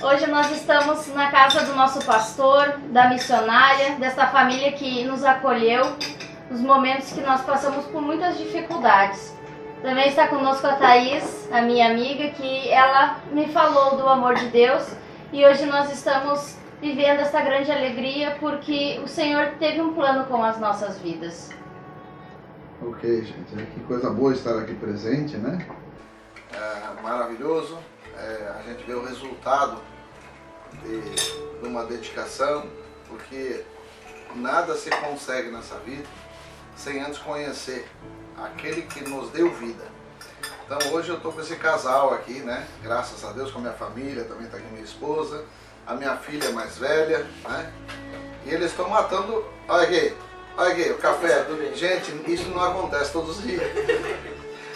Hoje nós estamos na casa do nosso pastor, da missionária, desta família que nos acolheu nos momentos que nós passamos por muitas dificuldades. Também está conosco a Thaís, a minha amiga, que ela me falou do amor de Deus e hoje nós estamos vivendo essa grande alegria porque o Senhor teve um plano com as nossas vidas. Ok, gente, que coisa boa estar aqui presente, né? Maravilhoso, a gente vê o resultado de uma dedicação, porque nada se consegue nessa vida sem antes conhecer aquele que nos deu vida. Então hoje eu estou com esse casal aqui, né? Graças a Deus, com a minha família, também está aqui minha esposa, a minha filha mais velha, né? E eles estão matando, olha aqui, o café. Gente, isso não acontece todos os dias.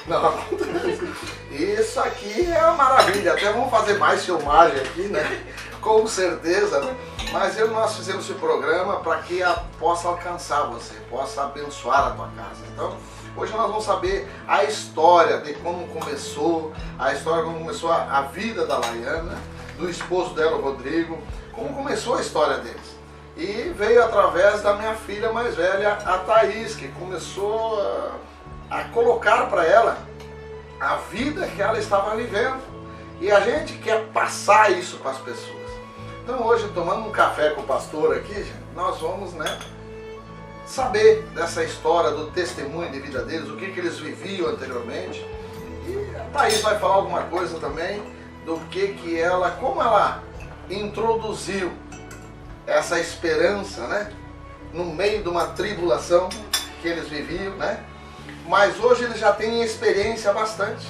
Não acontece. Isso aqui é uma maravilha. Até vamos fazer mais filmagem aqui, né? Com certeza, né? Mas nós fizemos esse programa para que possa alcançar você, possa abençoar a tua casa. Então, hoje nós vamos saber a história de como começou, a vida da Laiana, do esposo dela, o Rodrigo, como começou a história deles. E veio através da minha filha mais velha, a Thaís, que começou a colocar para ela a vida que ela estava vivendo. E a gente quer passar isso para as pessoas. Então hoje, tomando um café com o pastor aqui, gente, nós vamos, né, saber dessa história, do testemunho de vida deles, o que eles viviam anteriormente. E a Thaís vai falar alguma coisa também do que ela, como ela introduziu essa esperança, né, no meio de uma tribulação que eles viviam, né? Mas hoje eles já têm experiência bastante,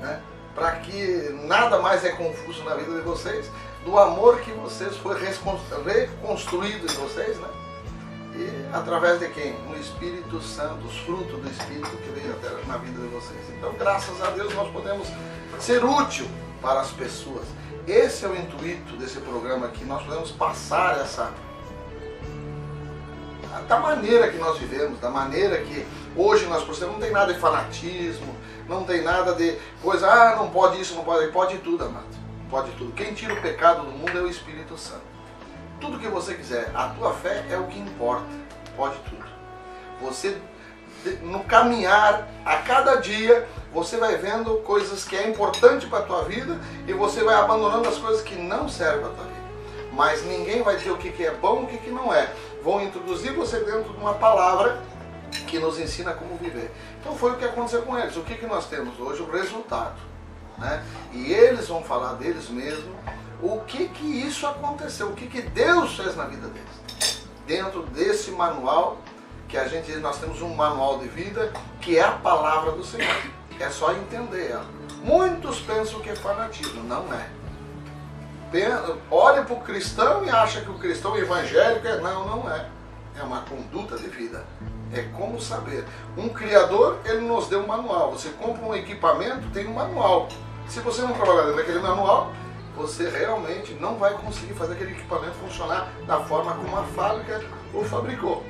né? Para que nada mais é confuso na vida de vocês, do amor que vocês foi reconstruído em vocês, né? E através de quem? O Espírito Santo, os frutos do Espírito que veio até na vida de vocês. Então, graças a Deus, nós podemos ser útil para as pessoas. Esse é o intuito desse programa aqui, nós podemos passar da maneira que nós vivemos, da maneira que hoje nós procedemos. Não tem nada de fanatismo, não tem nada de coisa, não pode isso, não pode tudo, amado, pode tudo. Quem tira o pecado do mundo é o Espírito Santo. Tudo que você quiser, a tua fé é o que importa, pode tudo. Você, no caminhar, a cada dia, você vai vendo coisas que é importante para a tua vida e você vai abandonando as coisas que não servem para a tua vida. Mas ninguém vai dizer o que é bom e o que não é. Vão introduzir você dentro de uma palavra que nos ensina como viver. Então foi o que aconteceu com eles. O que nós temos hoje? O resultado, né? E eles vão falar deles mesmos o que isso aconteceu, o que Deus fez na vida deles. Dentro desse manual, nós temos um manual de vida que é a palavra do Senhor. É só entender ela. Muitos pensam que é fanatismo, não é. Olha para o cristão e acha que o cristão evangélico não é. É uma conduta de vida. É como saber. Um criador, ele nos deu um manual. Você compra um equipamento, tem um manual. Se você não trabalhar dentro daquele manual, você realmente não vai conseguir fazer aquele equipamento funcionar da forma como a fábrica o fabricou.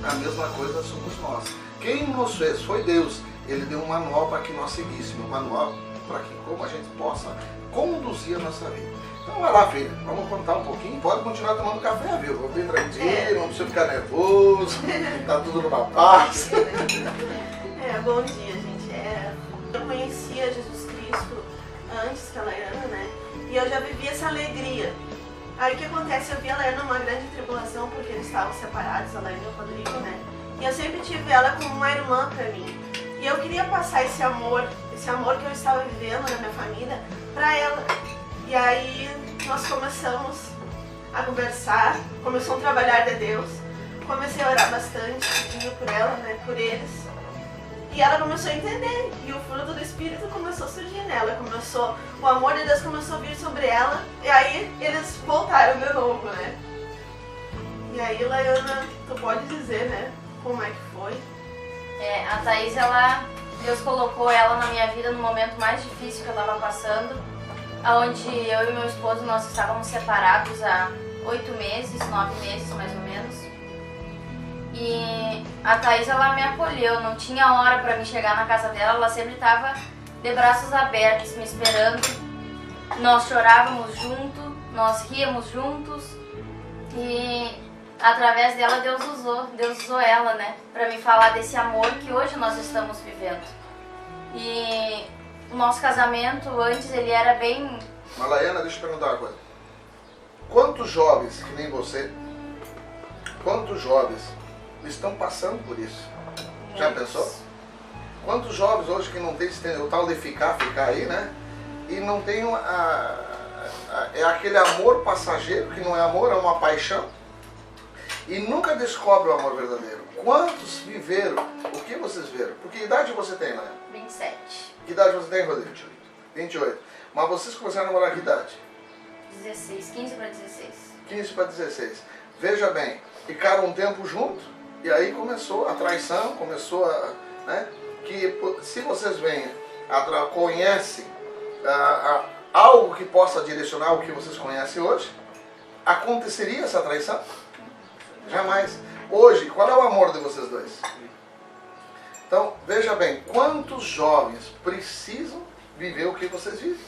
A mesma coisa somos nós. Quem nos fez foi Deus. Ele deu um manual para que nós seguíssemos, um manual para que como a gente possa conduzir a nossa vida. Então vai lá, filha, vamos contar um pouquinho, pode continuar tomando café, viu? Vou bem tranquilo, não precisa ficar nervoso, tá tudo numa paz. Bom dia, gente. Eu conhecia Jesus Cristo antes que a Laiana, né? E eu já vivia essa alegria. Aí o que acontece? Eu vi a Laiana numa grande tribulação, porque eles estavam separados, a Laiana e o Rodrigo, né? E eu sempre tive ela como uma irmã pra mim. E eu queria passar esse amor que eu estava vivendo na minha família, pra ela. E aí nós começamos a conversar, começou um trabalhar de Deus. Comecei a orar bastante, pedindo por ela, né, por eles. E ela começou a entender, e o fruto do Espírito começou a surgir nela. O amor de Deus começou a vir sobre ela, e aí eles voltaram de novo, né? E aí, Laiana, tu pode dizer, né, como é que foi? A Thaís, Deus colocou ela na minha vida no momento mais difícil que eu estava passando, onde eu e meu esposo, nós estávamos separados há 8 meses, 9 meses mais ou menos. E a Thaís, ela me acolheu, não tinha hora para me chegar na casa dela, ela sempre estava de braços abertos, me esperando. nós chorávamos juntos, nós ríamos juntos e através dela Deus usou ela, né, para me falar desse amor que hoje nós estamos vivendo. E o nosso casamento antes ele era bem... Malaiana, deixa eu perguntar uma coisa. Quantos jovens, que nem você, quantos jovens estão passando por isso? Já pensou? Quantos jovens hoje que não tem o tal de ficar aí, né? E não tem é aquele amor passageiro, que não é amor, é uma paixão. E nunca descobre o amor verdadeiro. Quantos viveram? O que vocês viram? Por que idade você tem, Laia? 27. Que idade você tem, Rodrigo? 28. Mas vocês começaram a namorar que idade? 16, 15 para 16. 15 para 16. Veja bem, ficaram um tempo junto e aí começou a traição, começou a... né? Que se vocês veem, conhecem algo que possa direcionar o que vocês conhecem hoje, aconteceria essa traição? Jamais. Hoje, qual é o amor de vocês dois? Então, veja bem, quantos jovens precisam viver o que vocês vivem?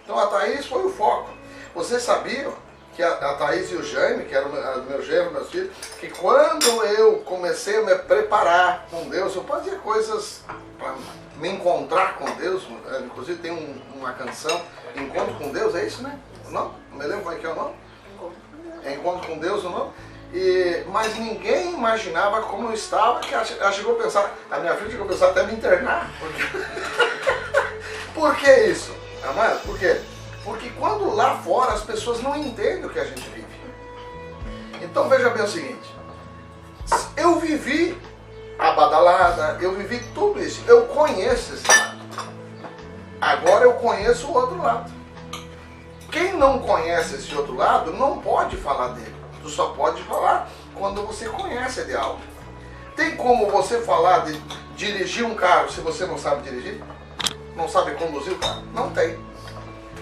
Então, a Thaís foi o foco. Vocês sabiam que a Thaís e o Jaime, que eram meu genro, meus filhos, que quando eu comecei a me preparar com Deus, eu fazia coisas para me encontrar com Deus, inclusive tem uma canção, Encontro com Deus, é isso, né? Não? Não me lembro como é que é o nome? Encontro com Deus, o nome? Mas ninguém imaginava como eu estava, que ela chegou a pensar, a minha filha chegou a pensar até me internar. Por que isso? Amado, por quê? Porque quando lá fora as pessoas não entendem o que a gente vive. Então veja bem o seguinte, eu vivi a badalada, eu vivi tudo isso, eu conheço esse lado. Agora eu conheço o outro lado. Quem não conhece esse outro lado não pode falar dele. Tu só pode falar quando você conhece de algo. Tem como você falar de dirigir um carro se você não sabe dirigir? Não sabe conduzir o carro? Não tem.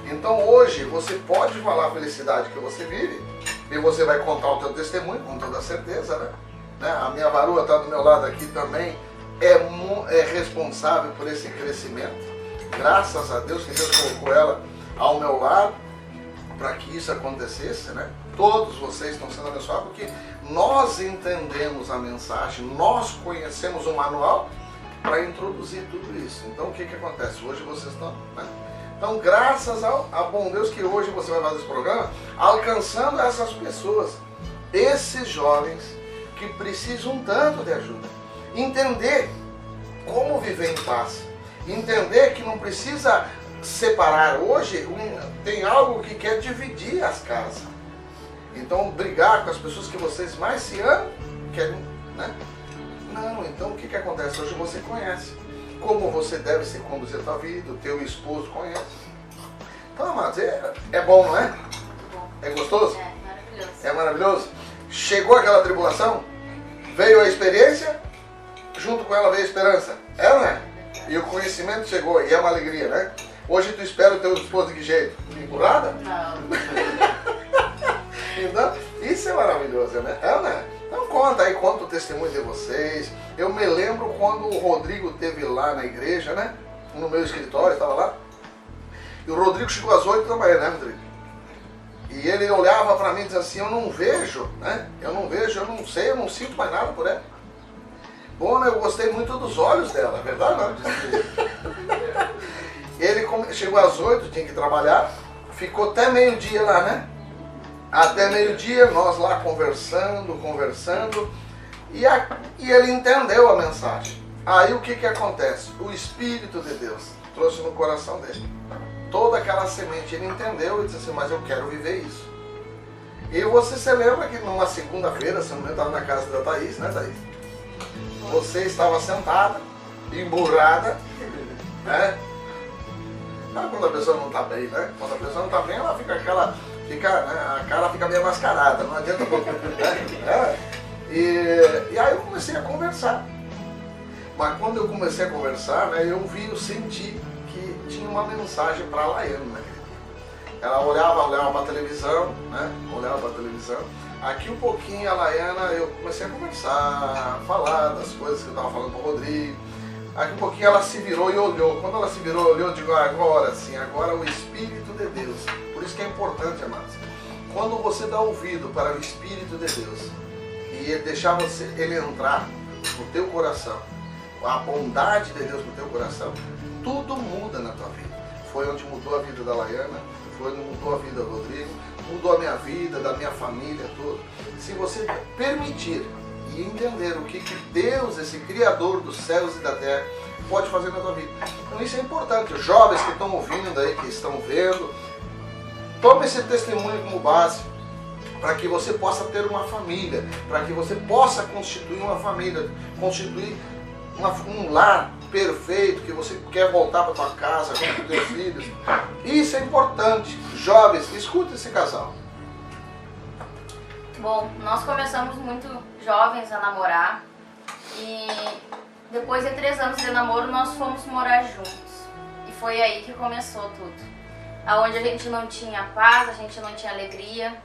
Então hoje você pode falar a felicidade que você vive e você vai contar o teu testemunho com toda certeza, né? A minha varoa está do meu lado aqui também, é responsável por esse crescimento. Graças a Deus que Deus colocou ela ao meu lado para que isso acontecesse, né? Todos vocês estão sendo abençoados porque nós entendemos a mensagem, nós conhecemos o manual para introduzir tudo isso. Então o que acontece? Hoje vocês estão... né? Então graças a bom Deus que hoje você vai fazer esse programa alcançando essas pessoas, esses jovens que precisam tanto de ajuda. Entender como viver em paz. Entender que não precisa separar. Hoje tem algo que quer dividir as casas. Então brigar com as pessoas que vocês mais se amam, querem, né? Não, então o que acontece? Hoje você conhece como você deve se conduzir a sua vida, o teu esposo conhece. Então, amados, é bom, não é? É gostoso? É maravilhoso. É maravilhoso? Chegou aquela tribulação, veio a experiência, junto com ela veio a esperança. É ou não é? E o conhecimento chegou, e é uma alegria, né? Hoje tu espera o teu esposo de que jeito? Empurrada? Não. Então, isso é maravilhoso, né? É ou não é? Então conta o testemunho de vocês. Eu me lembro quando o Rodrigo esteve lá na igreja, né? No meu escritório, estava lá. E o Rodrigo chegou às 8 da manhã, né, Rodrigo? E ele olhava para mim e dizia assim, eu não vejo, né? Eu não vejo, eu não sei, eu não sinto mais nada por ela. Bom, né? Eu gostei muito dos olhos dela, é verdade, não? Ele chegou às 8, tinha que trabalhar, ficou até meio-dia lá, né? Até meio-dia, nós lá conversando, e ele entendeu a mensagem. Aí o que acontece? O Espírito de Deus trouxe no coração dele toda aquela semente, ele entendeu e disse assim, mas eu quero viver isso. E você se lembra que numa segunda-feira, se não me engano, estava na casa da Thaís, né, Thaís? Você estava sentada, emburrada, né? Sabe quando a pessoa não está bem, né? Quando a pessoa não está bem, ela fica aquela... né? A cara fica meio mascarada, não adianta pouco, né? E aí eu comecei a conversar. Mas quando eu comecei a conversar, né, eu senti que tinha uma mensagem para a Laiana, né? Ela olhava para a televisão, né? Olhava para a televisão. Aqui um pouquinho a Laiana, eu comecei a conversar, falar das coisas que eu estava falando com o Rodrigo, Aí um pouquinho ela se virou e olhou. Quando ela se virou e olhou, eu digo, agora sim, agora o Espírito de Deus. Por isso que é importante, amados. Quando você dá ouvido para o Espírito de Deus e ele deixar ele entrar no teu coração, a bondade de Deus no teu coração, tudo muda na tua vida. Foi onde mudou a vida da Laiana, foi onde mudou a vida do Rodrigo, mudou a minha vida, da minha família toda. Se você permitir e entender o que Deus, esse Criador dos céus e da terra, pode fazer na tua vida. Então isso é importante. Os jovens que estão ouvindo aí, que estão vendo, tome esse testemunho como base para que você possa ter uma família, para que você possa constituir uma família, constituir um lar perfeito, que você quer voltar para tua casa com os teus filhos. Isso é importante. Jovens, escuta esse casal. Bom, nós começamos muito jovens a namorar e depois de 3 anos de namoro nós fomos morar juntos. E foi aí que começou tudo. Aonde a gente não tinha paz, a gente não tinha alegria,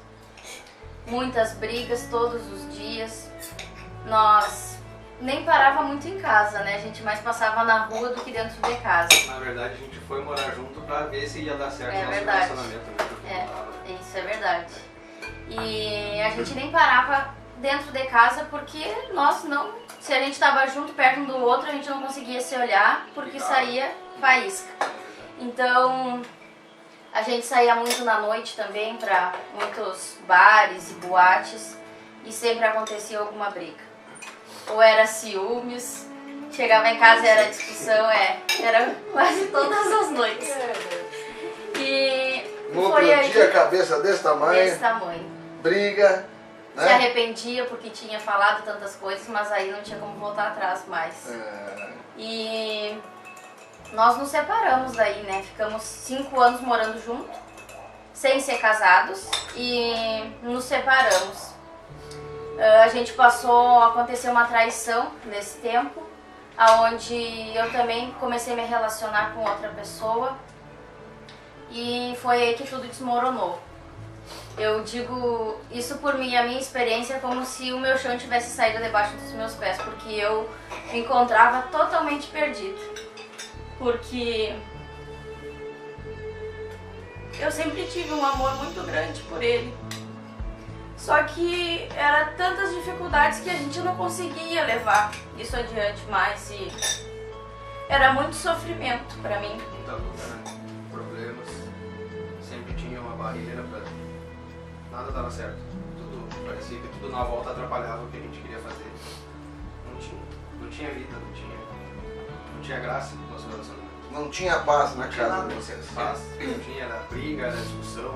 muitas brigas todos os dias. Nós nem parava muito em casa, né? A gente mais passava na rua do que dentro de casa. Na verdade, a gente foi morar junto pra ver se ia dar certo o nosso verdade. relacionamento. Né? Isso é verdade. E a gente nem parava dentro de casa porque nós não... Se a gente estava junto, perto um do outro, a gente não conseguia se olhar porque saía faísca. Então, a gente saía muito na noite também para muitos bares e boates e sempre acontecia alguma briga. Ou era ciúmes, chegava em casa e era discussão, era quase todas as noites. E No foi outro aí dia, a cabeça desse tamanho, briga, se né? arrependia porque tinha falado tantas coisas, mas aí não tinha como voltar atrás mais. E nós nos separamos daí, né? Ficamos 5 anos morando junto, sem ser casados, e nos separamos. A gente passou a acontecer uma traição nesse tempo, aonde eu também comecei a me relacionar com outra pessoa e foi aí que tudo desmoronou. Eu digo isso por mim, a minha experiência é como se o meu chão tivesse saído debaixo dos meus pés, porque eu me encontrava totalmente perdida. Porque eu sempre tive um amor muito grande por ele. Só que era tantas dificuldades que a gente não conseguia levar isso adiante mais e era muito sofrimento pra mim. Muita luta, né? Problemas, sempre tinha uma barreira pra... Nada dava certo. Tudo, parecia que tudo na volta atrapalhava o que a gente queria fazer. Não tinha vida, não tinha graça no nosso relacionamento. Não tinha paz na casa de vocês. Paz, não tinha, era briga, era discussão,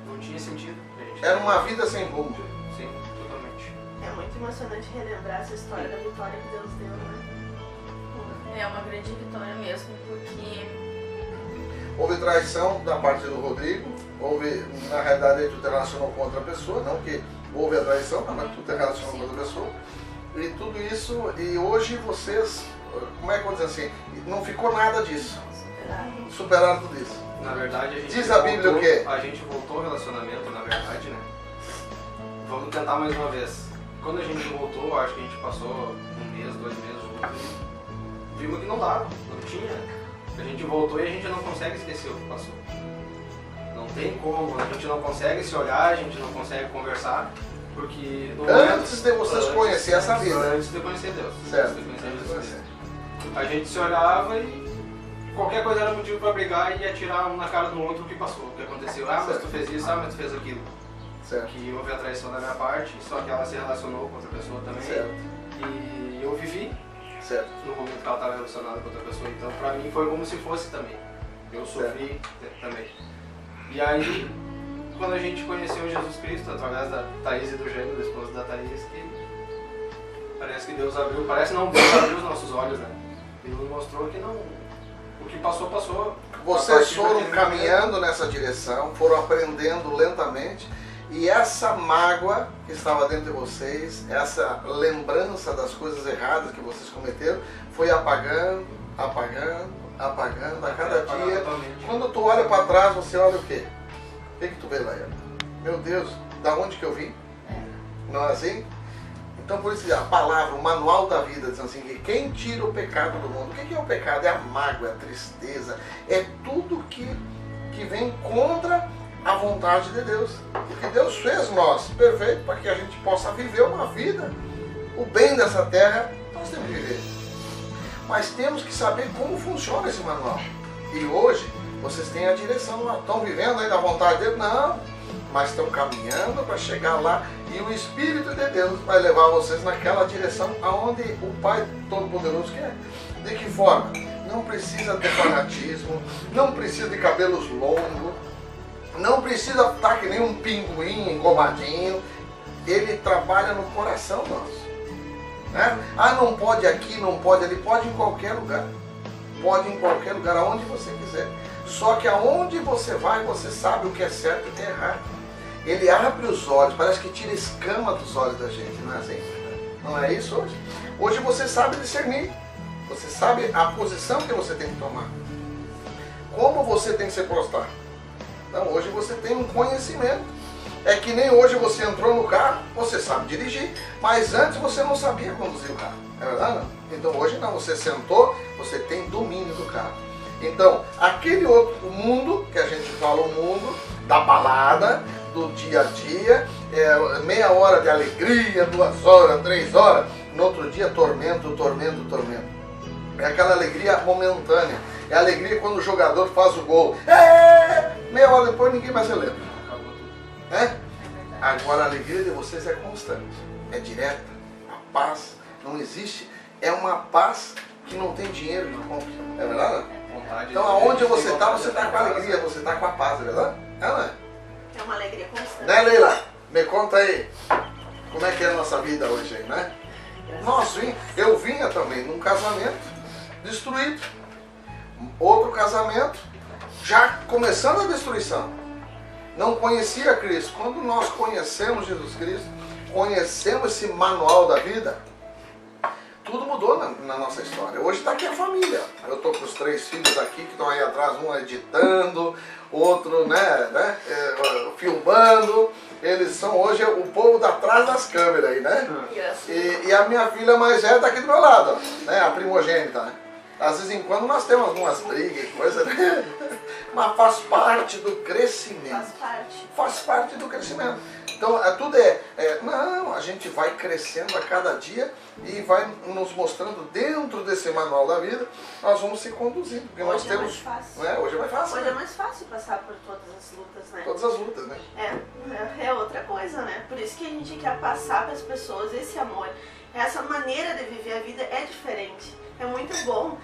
não tinha sentido. Era uma vida sem rumo. Sim, totalmente. É muito emocionante relembrar essa história da vitória que Deus deu, né? É uma grande vitória mesmo, porque Houve traição da parte do Rodrigo, houve, na realidade, ele te relacionou com outra pessoa, não que houve a traição, mas tu te relacionou com outra pessoa. E tudo isso, e hoje vocês, como é que eu vou dizer assim, não ficou nada disso. Superaram tudo isso. Na verdade, a gente diz a Bíblia o quê? A gente voltou ao relacionamento, na verdade, né? Vamos tentar mais uma vez. Quando a gente voltou, acho que a gente passou 1 mês, 2 meses juntos e vimos que não dava, não tinha. A gente voltou e a gente não consegue esquecer o que passou. Não tem como, a gente não consegue se olhar, a gente não consegue conversar, porque... Antes de vocês conhecerem essa vida. Antes de conhecer Deus. Certo. Antes de conhecer Jesus. A gente se olhava e qualquer coisa era motivo para brigar e atirar um na cara do outro o que passou, o que aconteceu. Ah, mas tu fez isso, ah, mas tu fez aquilo. Certo. Que houve a traição da minha parte, só que ela se relacionou com outra pessoa também. Certo. E eu vivi Certo. no momento que ela estava relacionada com outra pessoa. Então pra mim foi como se fosse também. Eu sofri também. E aí, quando a gente conheceu Jesus Cristo, através da Thaís e do Gênio, da esposa da Thaís, que parece que Deus abriu, Deus abriu os nossos olhos, né? Ele nos mostrou que não, o que passou, passou. Vocês foram caminhando nessa direção, foram aprendendo lentamente, e essa mágoa que estava dentro de vocês, essa lembrança das coisas erradas que vocês cometeram, foi apagando, apagando, apagando a cada dia. Totalmente. Quando tu olha para trás, você olha o quê? O que tu vê, Laiana? Meu Deus, da onde que eu vim? Não é assim? Então por isso a palavra, o manual da vida diz assim, que quem tira o pecado do mundo, o que é o pecado? É a mágoa, é a tristeza, é tudo que vem contra a vontade de Deus. Porque Deus fez nós perfeito para que a gente possa viver uma vida. O bem dessa terra nós temos que viver. Mas temos que saber como funciona esse manual. E hoje vocês têm a direção lá. Estão vivendo aí da vontade dele? Não. Mas estão caminhando para chegar lá e o Espírito de Deus vai levar vocês naquela direção aonde o Pai Todo-Poderoso quer. De que forma? Não precisa ter fanatismo, não precisa de cabelos longos, não precisa estar que nem um pinguim engomadinho. Ele trabalha no coração nosso. Né? Ah, não pode aqui, não pode ali, pode em qualquer lugar. Pode em qualquer lugar, aonde você quiser. Só que aonde você vai, você sabe o que é certo e o que é errado. Ele abre os olhos, parece que tira escama dos olhos da gente, não é assim? Não é isso hoje? Hoje você sabe discernir, você sabe a posição que você tem que tomar, como você tem que se prostrar. Então hoje você tem um conhecimento. É que nem hoje você entrou no carro, você sabe dirigir, mas antes você não sabia conduzir o carro, é verdade? Não? Então hoje não, você sentou, você tem domínio do carro. Então, aquele outro mundo, que a gente fala o mundo da balada, do dia a dia, meia hora de alegria, 2 horas, 3 horas, no outro dia tormento, tormento, tormento. É aquela alegria momentânea, é a alegria quando o jogador faz o gol. Meia hora depois ninguém mais se lembra. Agora a alegria de vocês é constante, é direta, a paz não existe, é uma paz que não tem dinheiro que compra, é verdade? Então aonde você está com a alegria, você está com a paz, é verdade? É uma alegria constante. Né, Leila? Me conta aí, como é que é a nossa vida hoje aí, né? Eu vinha também num casamento destruído, outro casamento já começando a destruição. Não conhecia Cristo. Quando nós conhecemos Jesus Cristo, conhecemos esse manual da vida, tudo mudou na nossa história. Hoje está aqui a família. Eu estou com os 3 filhos aqui que estão aí atrás, um editando, outro filmando. Eles são hoje o povo da trás das câmeras aí, né? E a minha filha mais velha está aqui do meu lado, né? A primogênita. Às vezes em quando nós temos algumas brigas e coisa, né? Mas faz parte do crescimento. Faz parte do crescimento. Então tudo não, a gente vai crescendo a cada dia e vai nos mostrando dentro desse manual da vida, nós vamos se conduzindo. Porque nós temos, mais fácil. Né? Hoje é mais fácil. Hoje né? é mais fácil passar por todas as lutas, né? Todas as lutas, né? É outra coisa, né? Por isso que a gente quer passar para as pessoas esse amor. Essa maneira de viver a vida é diferente. É muito bom,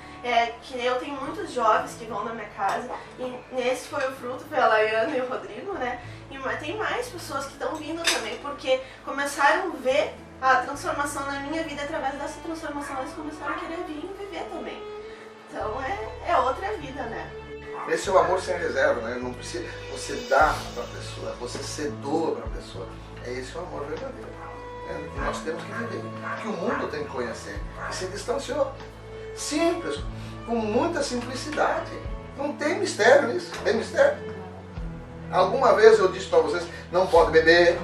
que eu tenho muitos jovens que vão na minha casa e nesse foi o fruto pela Laiana e o Rodrigo, né? E tem mais pessoas que estão vindo também, porque começaram a ver a transformação na minha vida, através dessa transformação eles começaram a querer vir e viver também. Então é outra vida, né? Esse é o amor sem reserva, né? Não precisa você dar para a pessoa, você se doa para a pessoa. É esse o amor verdadeiro. Que nós temos que viver, que o mundo tem que conhecer. E se distanciou. Simples, com muita simplicidade. Não tem mistério nisso. Tem mistério? Alguma vez eu disse para vocês, não pode beber,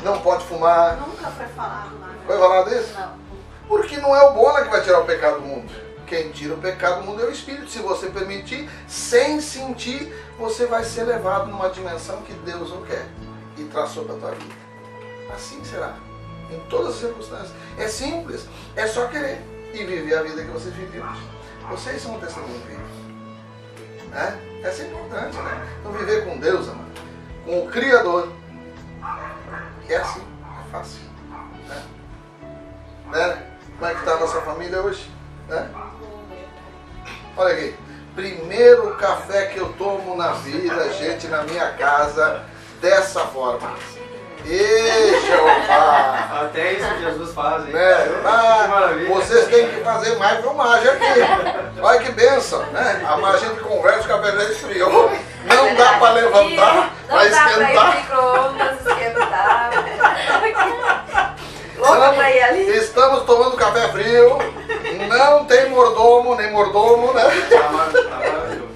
não pode fumar. Nunca foi falado nada. Foi falado isso? Não. Porque não é o bola que vai tirar o pecado do mundo. Quem tira o pecado do mundo é o Espírito. Se você permitir, sem sentir, você vai ser levado numa dimensão que Deus não quer e traçou para a tua vida. Assim será. Em todas as circunstâncias. É simples, é só querer e viver a vida que vocês vivem hoje. Vocês são um testemunho vivo. Né? Essa é importante, né? Então viver com Deus, amado, com o Criador, é assim, é fácil. Né? Como é que está a nossa família hoje? Né? Olha aqui, primeiro café que eu tomo na vida, gente, na minha casa, dessa forma. Jeová! Até isso que Jesus faz, hein? Né? Que maravilha! Vocês têm que fazer mais filmagem aqui. Olha que bênção, né? A gente conversa, o café já esfriou. Não dá para levantar, para esquentar. Estamos tomando café frio. Não tem mordomo, nem mordomo, né? Tá maravilhoso.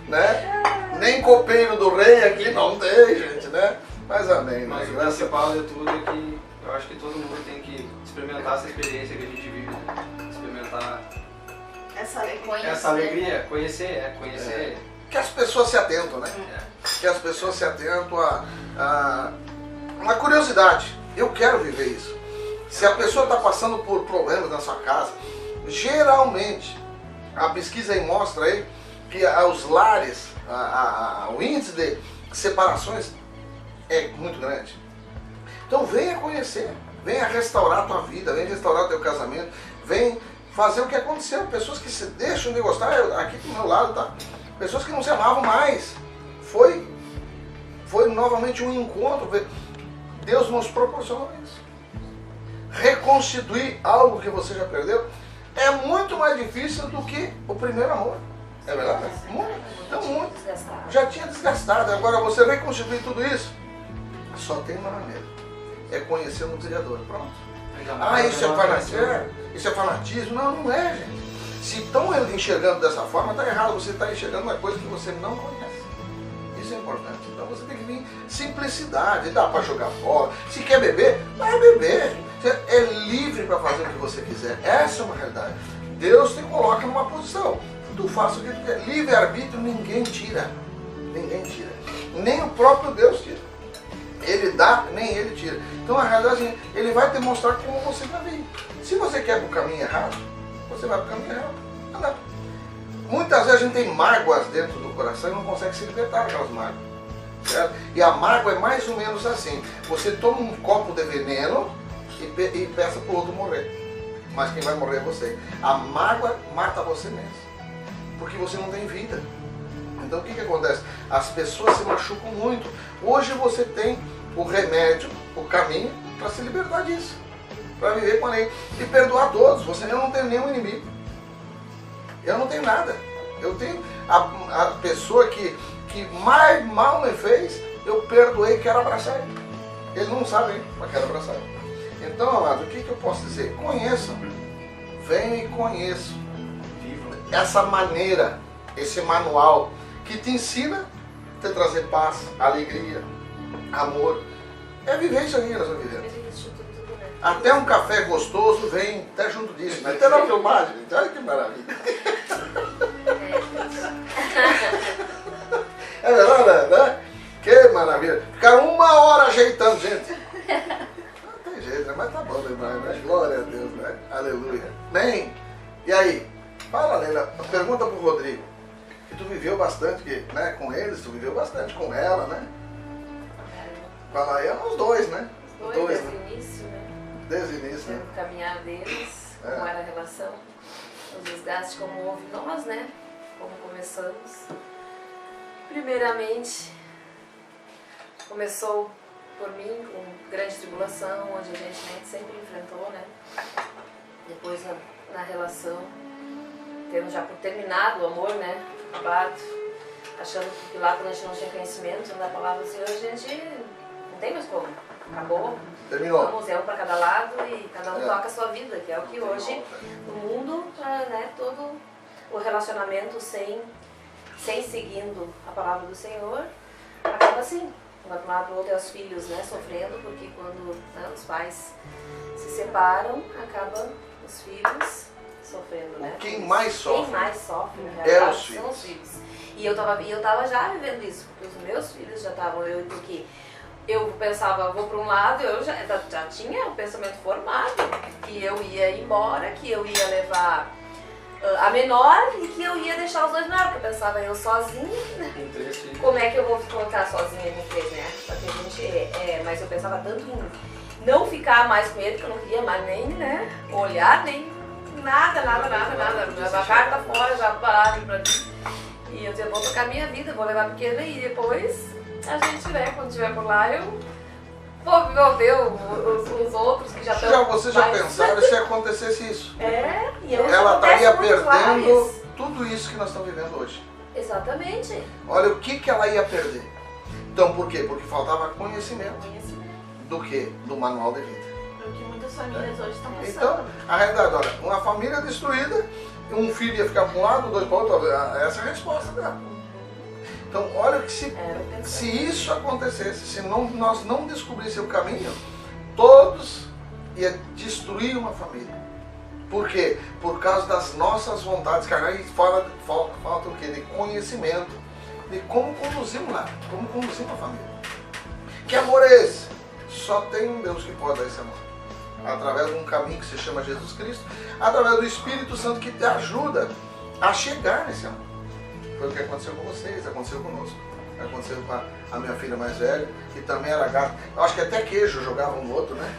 Né? Nem copeiro do rei aqui não tem, gente, né? Mas amém, Mas né? o principal de tudo é que eu Eu acho que todo mundo tem que experimentar essa experiência que a gente vive, né? Experimentar Essa alegria. essa alegria, conhecer. Que as pessoas se atentam, né? É. Que as pessoas se atentam a uma curiosidade. Eu quero viver isso. Se a pessoa está passando por problemas na sua casa, geralmente, a pesquisa aí mostra aí que os lares, o índice de separações é muito grande. Então venha conhecer, venha restaurar a tua vida, venha restaurar o teu casamento, venha fazer o que aconteceu. Pessoas que se deixam de gostar, aqui do meu lado, tá? Pessoas que não se amavam mais. Foi novamente um encontro. Deus nos proporcionou isso. Reconstituir algo que você já perdeu é muito mais difícil do que o primeiro amor. É verdade? Muito. Já tinha desgastado. Agora você reconstituir tudo isso, só tem uma maneira. É conhecer o Criador. Pronto. Isso é fanatismo? Isso é fanatismo? Não é, gente. Se estão enxergando dessa forma, está errado. Você está enxergando uma coisa que você não conhece. Isso é importante. Então você tem que vir simplicidade. Dá para jogar bola. Se quer beber, vai beber. Você é livre para fazer o que você quiser. Essa é uma realidade. Deus te coloca numa posição. Tu faça o que tu quer. Livre-arbítrio ninguém tira. Ninguém tira. Nem o próprio Deus tira. Ele dá, nem ele tira. Então a realidade é ele vai te mostrar como você vai vir. Se você quer para o caminho errado, você vai para o caminho errado. Não. Muitas vezes a gente tem mágoas dentro do coração e não consegue se libertar daquelas mágoas. Certo? E a mágoa é mais ou menos assim. Você toma um copo de veneno e peça para o outro morrer. Mas quem vai morrer é você. A mágoa mata você mesmo. Porque você não tem vida. Então o que acontece? As pessoas se machucam muito. Hoje você tem o remédio, o caminho para se libertar disso. Para viver com a lei. E perdoar todos. Você não tem nenhum inimigo. Eu não tenho nada. Eu tenho a pessoa que mais mal me fez, eu perdoei e quero abraçar ele. Ele não sabe, mas quero abraçar ele. Então, amado, o que eu posso dizer? Conheçam. Venham e conheçam. Essa maneira, esse manual que te ensina a te trazer paz, alegria, amor. É viver isso aí na sua vida. Até um café gostoso vem até junto disso, né? Até na filmagem, gente. Olha que maravilha. É verdade, né? Que maravilha. Ficar 1 hora ajeitando, gente. Não tem jeito, né? Mas tá bom demais, né? Glória a Deus, né? Aleluia. Bem, e aí? Fala, Leila, pergunta pro Rodrigo. Que tu viveu bastante né, com eles, tu viveu bastante com ela, né? Fala aí, os dois, né? Os dois, desde o início, né? Desde o início, né? O caminhar deles, como era a relação, os desgastes, como houve nós, né? Como começamos. Primeiramente, começou por mim com grande tribulação, onde a gente sempre enfrentou, né? Depois na relação, tendo já por terminado o amor, né? Acabado, achando que lá quando a gente não tinha conhecimento da palavra do Senhor, a gente não tem mais como. Acabou. Terminou. Vamos, um para cada lado e cada um toca a sua vida, que é o que hoje no mundo, né, todo o relacionamento sem seguindo a palavra do Senhor, acaba assim. Vai para um lado para o outro, é os filhos, né, sofrendo, porque quando os pais se separam, acaba os filhos sofrendo, né? Quem mais sofre? Quem mais sofre, na realidade, são os filhos. E eu tava já vivendo isso, porque os meus filhos já estavam, porque eu pensava, vou para um lado, eu já tinha o pensamento formado, que eu ia embora, que eu ia levar a menor e que eu ia deixar os dois menores, porque eu pensava eu sozinha, né? Como é que eu vou colocar sozinha em três, né? Porque a gente, mas eu pensava tanto em não ficar mais com ele, que eu não queria mais nem, né, olhar, nem nada. A carta fora, já parado pra mim. E eu dizia, vou tocar minha vida, vou levar pequena e depois a gente, né, quando estiver por lá, eu vou ver os outros que já estão... Vocês já pensaram se acontecesse isso? E ela estaria perdendo tudo isso que nós estamos vivendo hoje. Exatamente. Olha, o que ela ia perder? Então, por quê? Porque faltava conhecimento. Do quê? Do manual de vida. O que muitas famílias hoje estão passando. Então, a realidade, olha, uma família destruída, um filho ia ficar para um lado, dois para o outro, essa é a resposta dela. Então, olha que se isso acontecesse, se nós não descobríssemos o caminho, todos ia destruir uma família. Por quê? Por causa das nossas vontades carnais. E falta o quê? De conhecimento de como conduzir um lar, como conduzir uma família. Que amor é esse? Só tem um Deus que pode dar esse amor. Através de um caminho que se chama Jesus Cristo, através do Espírito Santo que te ajuda a chegar nesse amor. Foi o que aconteceu com vocês, aconteceu conosco. Aconteceu com a minha filha mais velha, que também era gata. Eu acho que até queijo jogava um no outro, né?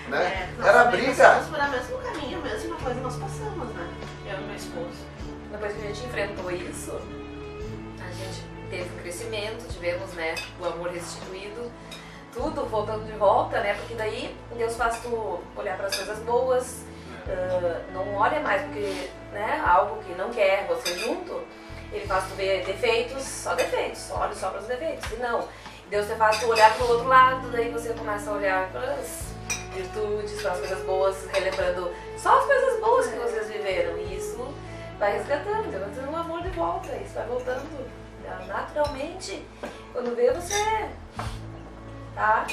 Né? Era briga. Nós por o mesmo caminho, a mesma coisa nós passamos, né? Eu e meu esposo. Depois que a gente enfrentou isso, a gente teve um crescimento, tivemos, né, o amor restituído, tudo voltando de volta, né? Porque daí Deus faz tu olhar para as coisas boas, não olha mais porque, né, algo que não quer você junto. Ele faz tu ver defeitos, olha só para os defeitos. E não, Deus te faz tu olhar para o outro lado, daí você começa a olhar para as virtudes, para as coisas boas, relembrando só as coisas boas que vocês viveram. E isso vai resgatando, levantando o amor de volta, isso vai voltando naturalmente. Quando vê, você tá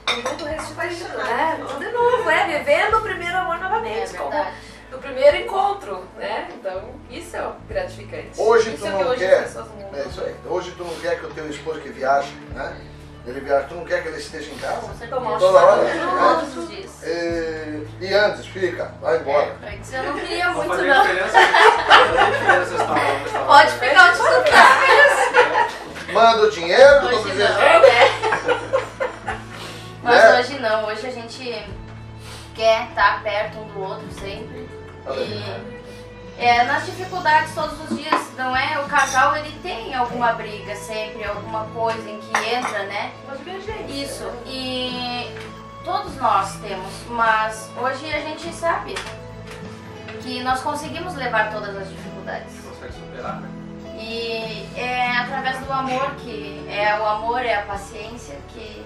tudo restituído, né? Tudo de novo, vivendo o primeiro amor novamente. É verdade. Do primeiro encontro, né? Então, isso é gratificante. Hoje isso tu é não que hoje quer, as pessoas mudam. é isso aí. Hoje tu não quer que o teu esposo que viaje, né? Ele viaja, tu não quer que ele esteja em casa? Você tomar um toda hora, todos os dias. E antes, fica, vai embora. Antes eu não queria Não muito, fazia não. diferença. Fazia diferença essa palavra. Pode ficar onde tu tá. Manda o dinheiro, tu Hoje precisa. não, Mas Né? hoje não, hoje a gente quer estar perto um do outro sempre. E nas dificuldades todos os dias, não é? O casal ele tem alguma briga sempre, alguma coisa em que entra, né? Uma divergência. Isso, e todos nós temos, mas hoje a gente sabe que nós conseguimos levar todas as dificuldades. Consegue superar, né? E é através do amor que o amor é a paciência que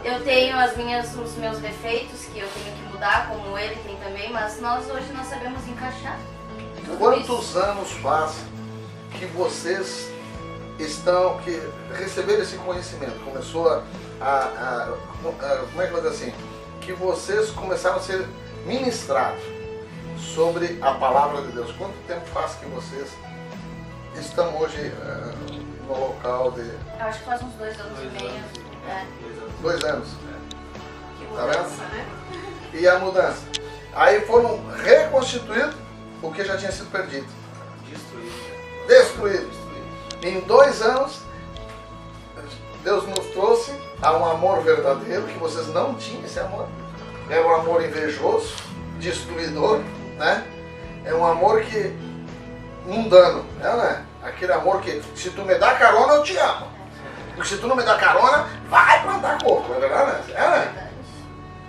eu tenho os meus defeitos que eu tenho que mudar, como ele tem também, mas nós hoje nós sabemos encaixar. Quantos anos faz que vocês que receberam esse conhecimento? Começou como é que eu vou dizer assim? Que vocês começaram a ser ministrados sobre a palavra de Deus. Quanto tempo faz que vocês estão hoje no local de... Eu acho que faz uns 2 anos e meio. 2 anos. Que Tá mudança, né? E a mudança. Aí foram reconstituídos o que já tinha sido perdido. Destruído. Em 2 anos, Deus nos trouxe a um amor verdadeiro, que vocês não tinham esse amor. É um amor invejoso, destruidor, né? É um amor que mundano, né? Aquele amor que, se tu me dá carona, eu te amo. E se tu não me dá carona, vai plantar coco, não é verdade? Né?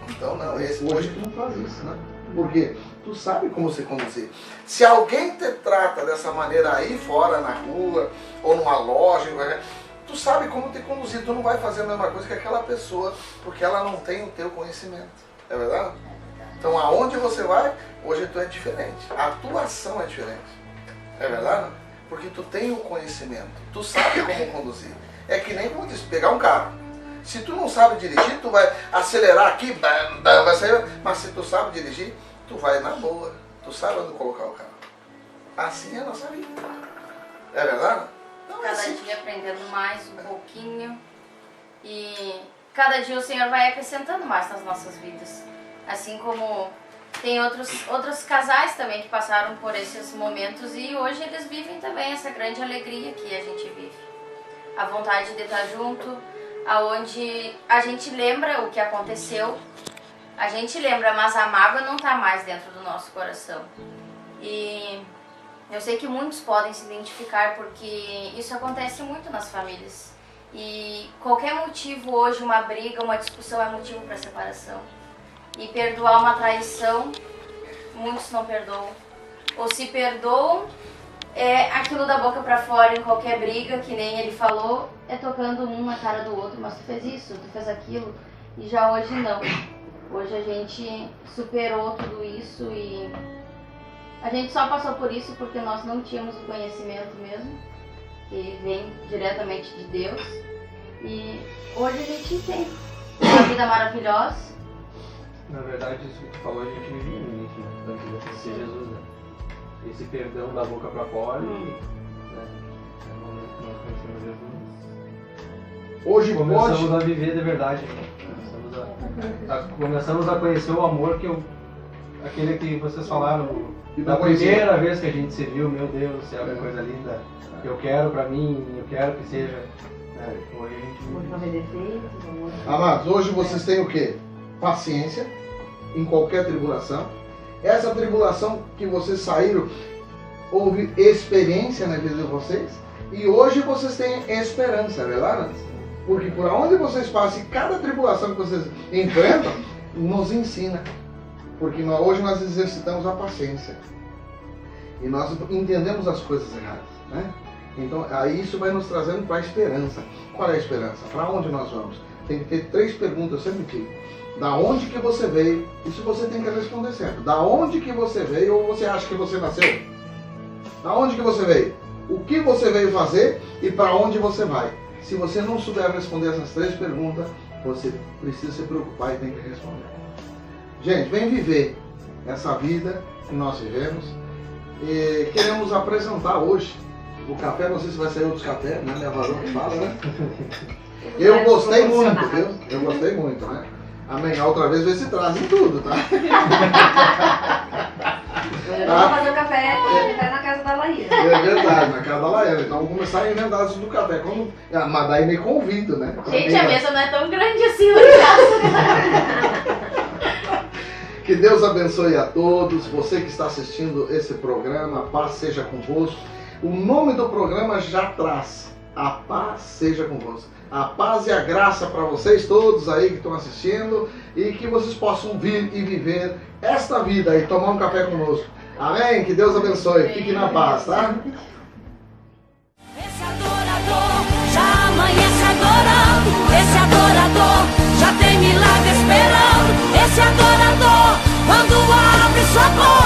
Então não, hoje tu não faz isso, né? Porque tu sabe como se conduzir. Se alguém te trata dessa maneira aí fora, na rua, ou numa loja, tu sabe como te conduzir. Tu não vai fazer a mesma coisa que aquela pessoa, porque ela não tem o teu conhecimento. É verdade? Então aonde você vai, hoje tu é diferente. A tua ação é diferente. É verdade? Porque tu tem o conhecimento. Tu sabe como conduzir. É que nem, como eu disse, pegar um carro. Se tu não sabe dirigir, tu vai acelerar aqui, vai sair. Mas se tu sabe dirigir, tu vai na boa. Tu sabe onde colocar o carro. Assim é a nossa vida. É verdade? Não é Cada assim. dia aprendendo mais um pouquinho. E cada dia o Senhor vai acrescentando mais nas nossas vidas. Assim como tem outros casais também que passaram por esses momentos e hoje eles vivem também essa grande alegria que a gente vive. A vontade de estar junto, aonde a gente lembra o que aconteceu, a gente lembra, mas a mágoa não está mais dentro do nosso coração. E eu sei que muitos podem se identificar porque isso acontece muito nas famílias. E qualquer motivo hoje, uma briga, uma discussão é motivo para separação. E perdoar uma traição, muitos não perdoam. Ou se perdoam, é aquilo da boca pra fora em qualquer briga, que nem ele falou, é tocando um na cara do outro, mas tu fez isso, tu fez aquilo, e já hoje não. Hoje a gente superou tudo isso e a gente só passou por isso porque nós não tínhamos o conhecimento mesmo, que vem diretamente de Deus, e hoje a gente tem. vida maravilhosa. Na verdade, isso que tu falou, a gente vivia no início, né? Antes de conhecer Jesus, né? Esse perdão da boca pra fora e, né? No momento que nós conhecemos Jesus, Hoje começamos pode... a viver de verdade, né? Começamos a conhecer o amor aquele que vocês falaram da primeira vez que a gente se viu, meu Deus do céu, que coisa linda. Eu quero pra mim, eu quero que seja. Né? Hoje a gente... Amados, hoje vocês têm o quê? Paciência em qualquer tribulação. Essa tribulação que vocês saíram, houve experiência na vida de vocês. E hoje vocês têm esperança, é verdade? Porque por onde vocês passam, cada tribulação que vocês enfrentam, nos ensina. Porque hoje nós exercitamos a paciência. E nós entendemos as coisas erradas, né? Então, aí isso vai nos trazendo para a esperança. Qual é a esperança? Para onde nós vamos? Tem que ter 3 perguntas, eu sempre digo. Da onde que você veio? Isso você tem que responder sempre. Da onde que você veio ou você acha que você nasceu? Da onde que você veio? O que você veio fazer e para onde você vai? Se você não souber responder essas 3 perguntas, você precisa se preocupar e tem que responder. Gente, vem viver essa vida que nós vivemos. E queremos apresentar hoje o café, não sei se vai sair outros cafés, né? Minha varão que fala, né? Eu gostei muito, viu? Eu gostei muito, né? Amém. A outra vez vê se trazem tudo, tá? Eu vou fazer o café na casa da Laíra. É verdade, na casa da Laíra. Então vamos começar a inventar isso do café. Mas daí me convido, né? Gente, a mesa não é tão grande assim lá em casa. Que Deus abençoe a todos. Você que está assistindo esse programa, a paz seja convosco. O nome do programa já traz. A paz seja convosco. A paz e a graça para vocês todos aí que estão assistindo e que vocês possam vir e viver esta vida e tomar um café conosco. Amém? Que Deus abençoe. Fique na paz, tá? Esse adorador já amanhece adorando. Esse adorador já tem milagre esperando. Esse adorador, quando abre sua boca,